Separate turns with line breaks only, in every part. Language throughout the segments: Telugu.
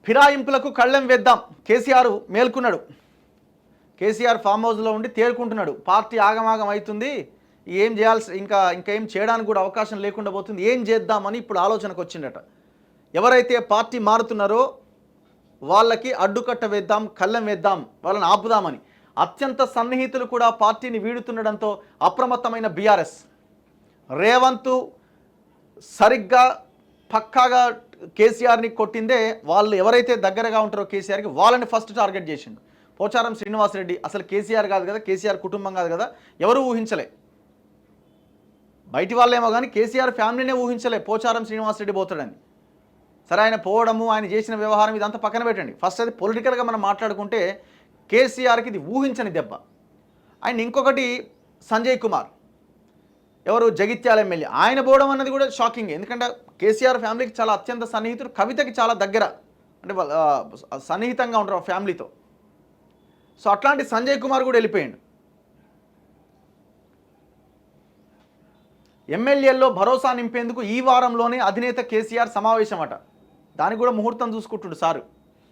ఫిరాయింపులకు కళ్ళెం వేద్దాం. కేసీఆర్ మేల్కున్నాడు. కేసీఆర్ ఫామ్ హౌస్లో ఉండి తేరుకుంటున్నాడు. పార్టీ ఆగమాగం అవుతుంది, ఏం చేయాల్సి ఇంకా ఏం చేయడానికి కూడా అవకాశం లేకుండా పోతుంది, ఏం చేద్దామని ఇప్పుడు ఆలోచనకు వచ్చిందట. ఎవరైతే పార్టీ మారుతున్నారో వాళ్ళకి అడ్డుకట్ట వేద్దాం, కళ్ళెం వేద్దాం, వాళ్ళని ఆపుదామని అత్యంత సన్నిహితులు కూడా పార్టీని వీడుతుండడంతో అప్రమత్తమైన బీఆర్ఎస్ రేవంత్ సరిగ్గా పక్కాగా కేసీఆర్ని కొట్టిందే వాళ్ళు ఎవరైతే దగ్గరగా ఉంటారో కేసీఆర్కి వాళ్ళని ఫస్ట్ టార్గెట్ చేసిండు. పోచారం శ్రీనివాసరెడ్డి అసలు కేసీఆర్ కాదు కదా, కేసీఆర్ కుటుంబం కాదు కదా, ఎవరు ఊహించలే. బయటి వాళ్ళేమో కానీ కేసీఆర్ ఫ్యామిలీనే ఊహించలే పోచారం శ్రీనివాసరెడ్డి పోతాడని. సరే, ఆయన పోవడము, ఆయన చేసిన వ్యవహారం ఇదంతా పక్కన పెట్టండి. ఫస్ట్ అది పొలిటికల్గా మనం మాట్లాడుకుంటే కేసీఆర్కి ఇది ఊహించని దెబ్బ. అండ్ ఇంకొకటి సంజయ్ కుమార్, ఎవరు జగిత్యాల ఎమ్మెల్యే, ఆయన పోవడం అన్నది కూడా షాకింగ్. ఎందుకంటే కేసీఆర్ ఫ్యామిలీకి చాలా అత్యంత సన్నిహితుడు, కవితకి చాలా దగ్గర, అంటే సన్నిహితంగా ఉంటారు ఫ్యామిలీతో. సో అట్లాంటి సంజయ్ కుమార్ కూడా వెళ్ళిపోయాడు. ఎమ్మెల్యేల్లో భరోసా నింపేందుకు ఈ వారంలోనే అధినేత కేసీఆర్ సమావేశం అట. దానికి కూడా ముహూర్తం చూసుకుంటుడు సారు.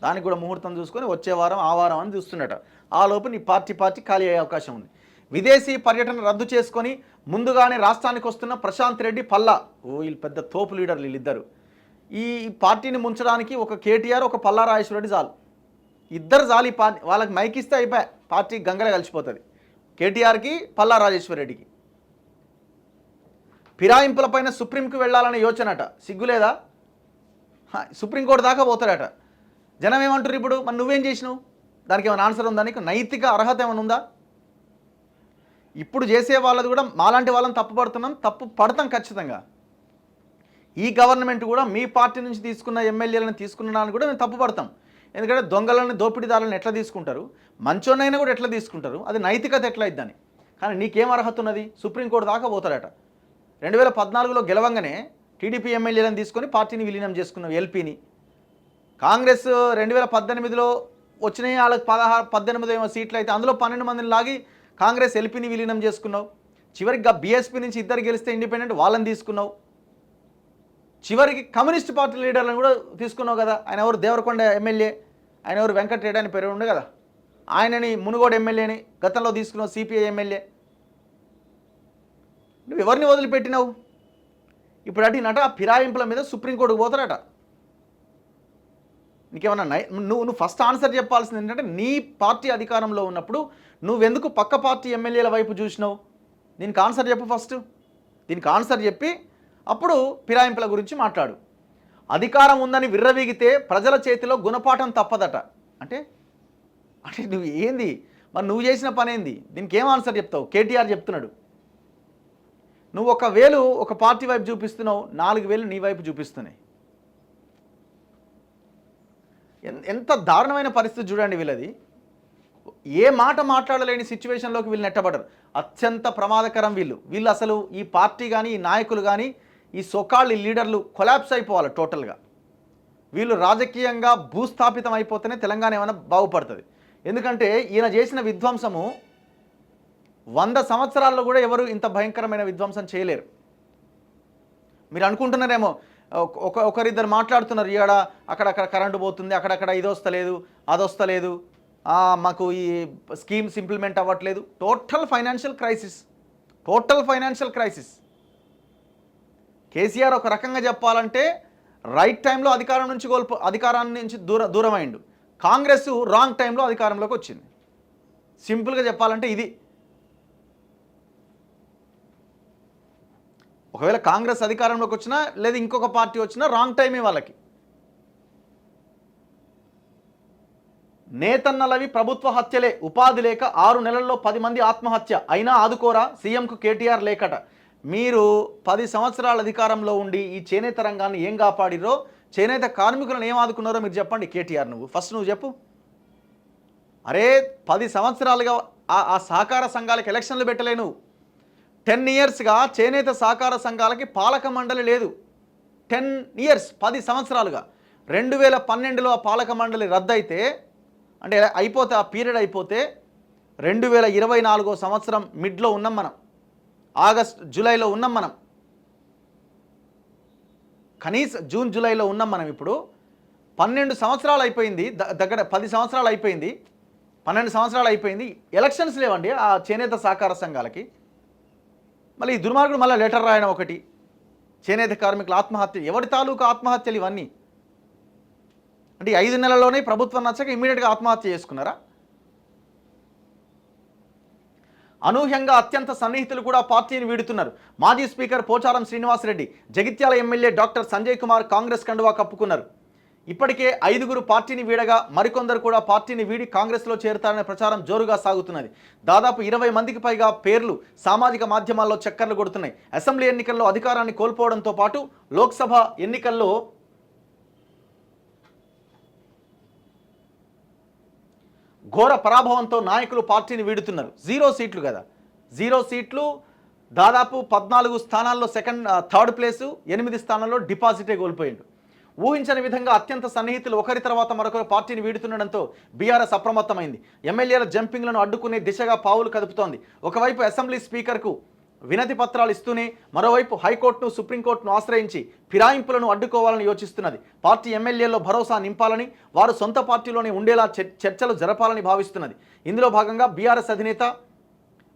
దానికి కూడా ముహూర్తం చూసుకొని వచ్చే వారం ఆ వారం అని చూస్తున్నట. ఆ లోపు నీ పార్టీ ఖాళీ అయ్యే అవకాశం ఉంది. విదేశీ పర్యటన రద్దు చేసుకొని ముందుగానే రాష్ట్రానికి వస్తున్న ప్రశాంత్ రెడ్డి, పల్లా, వీళ్ళు పెద్ద తోపు లీడర్లు వీళ్ళిద్దరు. ఈ పార్టీని ముంచడానికి ఒక కేటీఆర్, ఒక పల్లా రాజేశ్వరరెడ్డి చాలు. ఇద్దరు చాలు. ఈ పార్టీ వాళ్ళకి మైకిస్తే అయిపోయి పార్టీ గంగల కలిసిపోతుంది. కేటీఆర్కి, పల్లా రాజేశ్వరరెడ్డికి. ఫిరాయింపులపైన సుప్రీంకి వెళ్ళాలనే యోచనట. సిగ్గులేదా? సుప్రీంకోర్టు దాకా పోతాడట. జనం ఏమంటారు ఇప్పుడు? మరి నువ్వేం చేసినావు? దానికి ఏమైనా ఆన్సర్ ఉందా? నీకు నైతిక అర్హత ఏమైనా ఉందా? ఇప్పుడు చేసే వాళ్ళది కూడా మాలాంటి వాళ్ళని తప్పు పడతాం ఖచ్చితంగా. ఈ గవర్నమెంట్ కూడా మీ పార్టీ నుంచి తీసుకున్న ఎమ్మెల్యేలను తీసుకున్నాను కూడా మేము తప్పు పడతాం. ఎందుకంటే దొంగలను, దోపిడీదారులను ఎట్లా తీసుకుంటారు, మంచోనైనా కూడా ఎట్లా తీసుకుంటారు, అది నైతికత ఎట్లా ఇద్దని. కానీ నీకేం అర్హత ఉన్నది? సుప్రీంకోర్టు దాకా పోతాడట. 2014లో గెలవంగానే టీడీపీ ఎమ్మెల్యేలను తీసుకొని పార్టీని విలీనం చేసుకున్నావు, ఎల్పీని. కాంగ్రెస్ 2018లో వచ్చినాయి వాళ్ళకి 18 సీట్లు అయితే అందులో 12 మందిని లాగి కాంగ్రెస్ ఎల్పీని విలీనం చేసుకున్నావు. చివరికి బీఎస్పీ నుంచి 2 గెలిస్తే ఇండిపెండెంట్ వాళ్ళని తీసుకున్నావు. చివరికి కమ్యూనిస్ట్ పార్టీ లీడర్లను కూడా తీసుకున్నావు కదా. ఆయన ఎవరు? దేవరకొండ ఎమ్మెల్యే. ఆయన ఎవరు? వెంకటరెడ్డి అని పేరు ఉండే కదా. ఆయనని మునుగోడు ఎమ్మెల్యేని గతంలో తీసుకున్నావు, సిపిఐ ఎమ్మెల్యే. నువ్వు ఎవరిని వదిలిపెట్టినావు? ఇప్పుడు అడిగినట ఆ ఫిరాయింపుల మీద సుప్రీంకోర్టుకు పోతారట. నీకేమన్నా నువ్వు ఫస్ట్ ఆన్సర్ చెప్పాల్సింది ఏంటంటే, నీ పార్టీ అధికారంలో ఉన్నప్పుడు నువ్వెందుకు పక్క పార్టీ ఎమ్మెల్యేల వైపు చూసినావు? దీనికి ఆన్సర్ చెప్పు ఫస్ట్. దీనికి ఆన్సర్ చెప్పి అప్పుడు ఫిరాయింపుల గురించి మాట్లాడు. అధికారం ఉందని విర్రవీగితే ప్రజల చేతిలో గుణపాఠం తప్పదట. అంటే నువ్వు ఏంది? మరి నువ్వు చేసిన పని ఏంది? దీనికి ఏం ఆన్సర్ చెప్తావు? కేటీఆర్ చెప్తున్నాడు, నువ్వు 1 వేలు ఒక పార్టీ వైపు చూపిస్తున్నావు, 4 వేలు నీ వైపు చూపిస్తున్నాయి. ఎంత దారుణమైన పరిస్థితి చూడండి వీళ్ళది. ఏ మాట మాట్లాడలేని సిచ్యువేషన్లోకి వీళ్ళు నెట్టబడరు. అత్యంత ప్రమాదకరం వీళ్ళు అసలు ఈ పార్టీ కానీ, ఈ నాయకులు కానీ, ఈ సోకాళ్ళ లీడర్లు కొలాప్స్ అయిపోవాలి టోటల్గా. వీళ్ళు రాజకీయంగా భూస్థాపితం అయిపోతేనే తెలంగాణ ఏమైనా బాగుపడుతుంది. ఎందుకంటే ఈయన చేసిన విధ్వంసము 100 సంవత్సరాల్లో కూడా ఎవరు ఇంత భయంకరమైన విధ్వంసం చేయలేరు. మీరు అనుకుంటున్నారేమో, ఒకరిద్దరు మాట్లాడుతున్నారు, ఇక్కడ అక్కడక్కడ కరెంటు పోతుంది, అక్కడక్కడ ఇది వస్తలేదు, అది వస్తలేదు, మాకు ఈ స్కీమ్స్ ఇంప్లిమెంట్ అవ్వట్లేదు. Total financial crisis. కేసీఆర్ ఒక రకంగా చెప్పాలంటే రైట్ టైంలో అధికారాన్ని నుంచి దూరమైండు. కాంగ్రెస్ రాంగ్ టైంలో అధికారంలోకి వచ్చింది. సింపుల్గా చెప్పాలంటే ఇది. ఒకవేళ కాంగ్రెస్ అధికారంలోకి వచ్చినా లేదా ఇంకొక పార్టీ వచ్చినా రాంగ్ టైమే వాళ్ళకి. నేతన్నలవి ప్రభుత్వ హత్యలే, ఉపాధి లేక 6 నెలల్లో 10 మంది ఆత్మహత్య, అయినా ఆదుకోరా సీఎంకు కేటీఆర్ లేకట. మీరు 10 సంవత్సరాల అధికారంలో ఉండి ఈ చేనేత రంగాన్ని ఏం కాపాడిరో, చేనేత కార్మికులను ఏం ఆదుకున్నారో మీరు చెప్పండి. కేటీఆర్ నువ్వు చెప్పు. అరే 10 సంవత్సరాలుగా ఆ సహకార సంఘాలకు ఎలక్షన్లు పెట్టలేను. 10 ఇయర్స్గా చేనేత సహకార సంఘాలకి పాలక మండలి లేదు. 10 ఇయర్స్, 10 సంవత్సరాలుగా. 2012లో ఆ పాలక మండలి రద్దయితే, అంటే అయిపోతే ఆ పీరియడ్ అయిపోతే 2024 సంవత్సరం మిడ్లో ఉన్నాం మనం. జూలైలో ఉన్నాం మనం. కనీసం జూన్ జూలైలో ఉన్నాం మనం. ఇప్పుడు 12 సంవత్సరాలు అయిపోయింది, దగ్గర 10 సంవత్సరాలు అయిపోయింది, 12 సంవత్సరాలు అయిపోయింది, ఎలక్షన్స్ లేవండి ఆ చేనేత సహకార సంఘాలకి. మళ్ళీ ఈ దుర్మార్గుడు మళ్ళీ లెటర్ రాయడం ఒకటి, చేనేత కార్మికుల ఆత్మహత్య, ఎవరి తాలూకు ఆత్మహత్యలు ఇవన్నీ? అంటే 5 నెలల్లోనే ప్రభుత్వం నచ్చక ఇమ్మీడియట్గా ఆత్మహత్య చేసుకున్నారా? అనూహ్యంగా అత్యంత సన్నిహితులు కూడా పార్టీని వీడుతున్నారు. మాజీ speaker Pocharam Srinivasa Reddy, Jagtial MLA doctor Sanjay Kumar Congress కండువా కప్పుకున్నారు. ఇప్పటికే 5గురు పార్టీని వీడగా మరికొందరు కూడా పార్టీని వీడి కాంగ్రెస్లో చేరుతారనే ప్రచారం జోరుగా సాగుతున్నది. దాదాపు 20 మందికి పైగా పేర్లు సామాజిక మాధ్యమాల్లో చక్కర్లు కొడుతున్నాయి. అసెంబ్లీ ఎన్నికల్లో అధికారాన్ని కోల్పోవడంతో పాటు లోక్సభ ఎన్నికల్లో ఘోర పరాభవంతో నాయకులు పార్టీని వీడుతున్నారు. 0 సీట్లు కదా, 0 సీట్లు, దాదాపు 14 స్థానాల్లో థర్డ్ ప్లేసు, 8 స్థానాల్లో డిపాజిటే కోల్పోయిండు. ఊహించని విధంగా అత్యంత సన్నిహితులు ఒకరి తర్వాత మరొకరు పార్టీని వీడుతుండడంతో బీఆర్ఎస్ అప్రమత్తమైంది. ఎమ్మెల్యేల జంపింగ్లను అడ్డుకునే దిశగా పావులు కదుపుతోంది. ఒకవైపు అసెంబ్లీ స్పీకర్కు వినతి పత్రాలు ఇస్తూనే మరోవైపు హైకోర్టును, సుప్రీంకోర్టును ఆశ్రయించి ఫిరాయింపులను అడ్డుకోవాలని యోచిస్తున్నది. పార్టీ ఎమ్మెల్యేల్లో భరోసా నింపాలని, వారు సొంత పార్టీలోనే ఉండేలా చర్చలు జరపాలని భావిస్తున్నది. ఇందులో భాగంగా బీఆర్ఎస్ అధినేత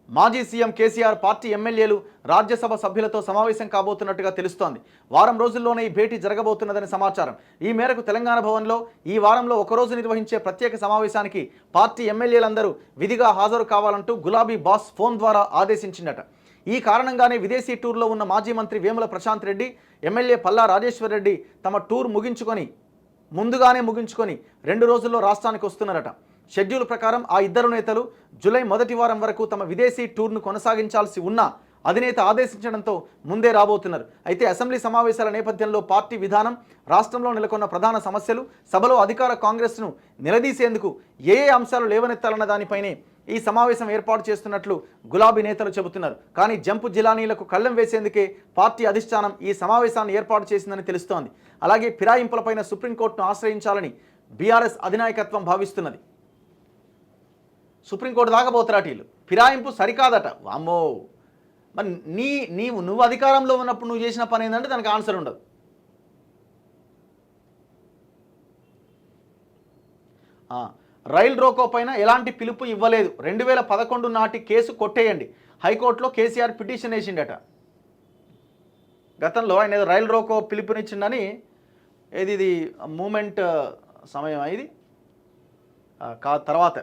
మాజీ సీఎం కేసీఆర్ పార్టీ ఎమ్మెల్యేలు, రాజ్యసభ సభ్యులతో సమావేశం కాబోతున్నట్టుగా తెలుస్తోంది. వారం రోజుల్లోనే ఈ భేటీ జరగబోతున్నదని సమాచారం. ఈ మేరకు తెలంగాణ భవన్లో ఈ వారంలో ఒకరోజు నిర్వహించే ప్రత్యేక సమావేశానికి పార్టీ ఎమ్మెల్యేలందరూ విధిగా హాజరు కావాలంటూ గులాబీ బాస్ ఫోన్ ద్వారా ఆదేశించిందట. ఈ కారణంగానే విదేశీ టూర్లో ఉన్న మాజీ మంత్రి వేముల ప్రశాంత్ రెడ్డి, ఎమ్మెల్యే పల్లా రాజేశ్వర్ రెడ్డి తమ టూర్ ముందుగానే ముగించుకొని 2 రోజుల్లో రాష్ట్రానికి వస్తున్నారట. షెడ్యూల్ ప్రకారం ఆ ఇద్దరు నేతలు జూలై మొదటి వారం వరకు తమ విదేశీ టూర్ను కొనసాగించాల్సి ఉన్నా అధినేత ఆదేశించడంతో ముందే రాబోతున్నారు. అయితే అసెంబ్లీ సమావేశాల నేపథ్యంలో పార్టీ విధానం, రాష్ట్రంలో నెలకొన్న ప్రధాన సమస్యలు, సభలో అధికార కాంగ్రెస్ను నిలదీసేందుకు ఏ అంశాలు లేవనెత్తాలన్న దానిపైనే ఈ సమావేశం ఏర్పాటు చేస్తున్నట్లు గులాబీ నేతలు చెబుతున్నారు. కానీ జంపు జిలానీలకు కళ్ళెం వేసేందుకే పార్టీ అధిష్టానం ఈ సమావేశాన్ని ఏర్పాటు చేసిందని తెలుస్తోంది. అలాగే ఫిరాయింపులపైన సుప్రీంకోర్టును ఆశ్రయించాలని బీఆర్ఎస్ అధినాయకత్వం భావిస్తున్నది. సుప్రీంకోర్టు దాకా పోతరాటీలు, ఫిరాయింపు సరికాదట. వామ్మో, మరి నువ్వు అధికారంలో ఉన్నప్పుడు నువ్వు చేసిన పని ఏంటంటే దానికి ఆన్సర్ ఉండదు. రైల్ రోకో పైన ఎలాంటి పిలుపు ఇవ్వలేదు, 2011 నాటి కేసు కొట్టేయండి, హైకోర్టులో కేసీఆర్ పిటిషన్ వేసిండట. గతంలో ఆయన ఏదో రైల్ రోకో పిలుపునిచ్చిండని, ఇది మూమెంట్ సమయం ఇది తర్వాత